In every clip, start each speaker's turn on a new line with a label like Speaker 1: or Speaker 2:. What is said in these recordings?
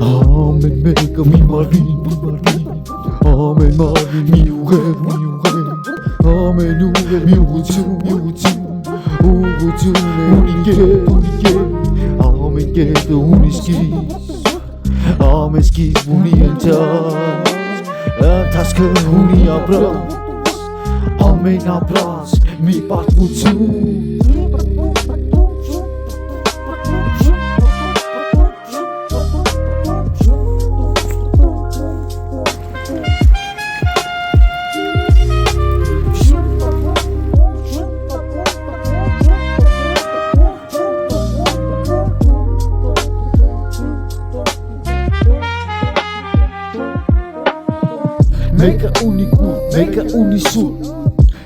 Speaker 1: Ամեն մեկը մի մարմին, ամեն մարմին մի ուղեղ, ամեն ուղեղ մի ուղղություն է ունի կետ, ամեն կետը ունի սկիզբ, ամեն սկիզբ ունի ընթացքը ունի ապրած, ամեն ապրած մի պատմություն. Meka uni kur, meka uni sur,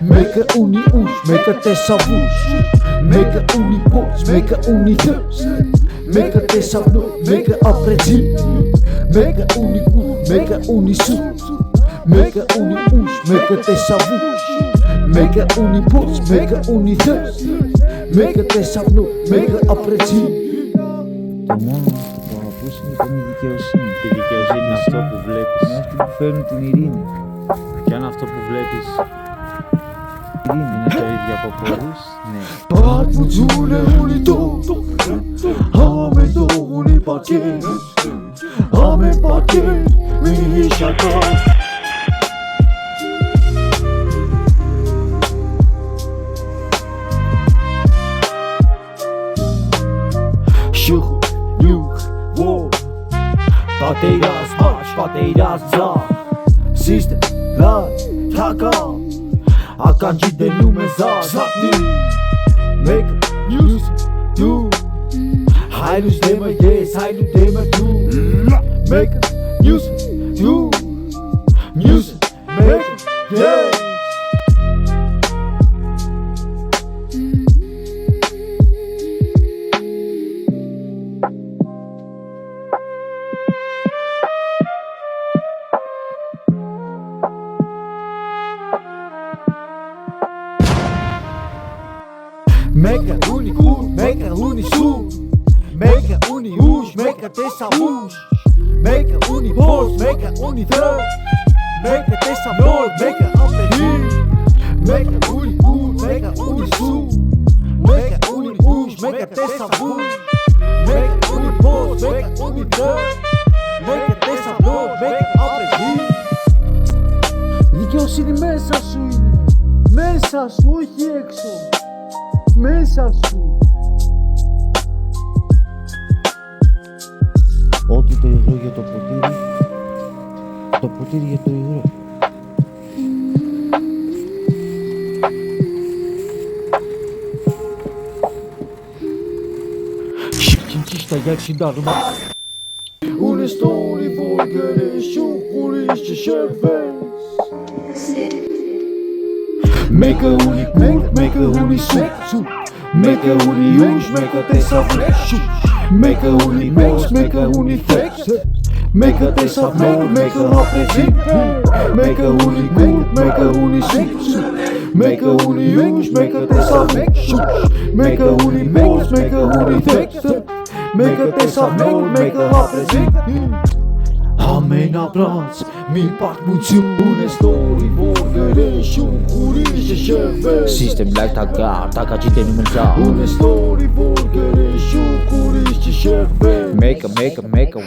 Speaker 1: meka uni ush, meka tesavush, meka uni poç, meka uni thës, meka tesavnur, meka apreci, meka uni kur, meka uni sur, meka uni ush, meka tesavush, meka uni poç, meka uni thës, meka tesavnur, meka apreci.
Speaker 2: Το μόνο που αγαπούσαν ήταν η δικαιοσύνη.
Speaker 3: Η δικαιοσύνη είναι αυτό που βλέπεις.
Speaker 2: Είναι αυτοί που φέρνουν την ειρήνη.
Speaker 3: Και αν αυτό που βλέπεις είναι το ίδιο από πολλούς, ναι.
Speaker 1: Պատմությունը ունի տող, ամեն տող ունի պատկեր, ամեն պատկեր մի հիշատակ. Շուխ, նյուխ, ով, պատերազ մաչ, պատերազ ձախ, սիստը, լայ, թակա, ականջի դնում է զաղնի, մեկը, մյուսը, դու, հայրուս դեմը ես, հայրու դեմը դու, մեկը, մյուսը, դու, մյուսը, մեկը, ես. Meka uni kur, meka uni sur, meka uni ush, meka tesavush, meka uni poç, meka uni thës, meka tesavnur, meka apreci, meka uni kur, meka uni sur, meka uni ush, meka tesavush, meka uni poç, meka uni thës, meka tesavnur, meka apreci. Δικαιοσύνη μέσα σου είναι, μέσα σου, όχι έξω. Μέσα σου.
Speaker 2: Ό,τι το υγρό για το ποτήρι για το υγρό.
Speaker 1: Շիքինքի շտագյակ շիդարում Ունես տորի որ գրես շուխ ուրիշ չշերվես Meka uni kur, meka uni sur, meka uni ush, meka tesavush, meka uni poç, meka uni thës, meka tesavnur, meka apreci, meka uni kur, meka uni sur, meka uni ush, meka tesavush, meka uni poç, meka uni thës, meka tesavnur, meka apreci. Ամեն ապրած մի պատմություն ունես տորի որ գրես շուխ ուրիշը շերվես
Speaker 2: System like թակա, թակաչի տենում են զաղ
Speaker 1: Ունես տորի որ գրես շուխ ուրիշը շերվես
Speaker 2: Meka,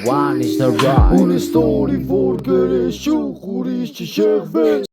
Speaker 2: one is the right
Speaker 1: Ունես տորի որ գրես շուխ ուրիշը շերվես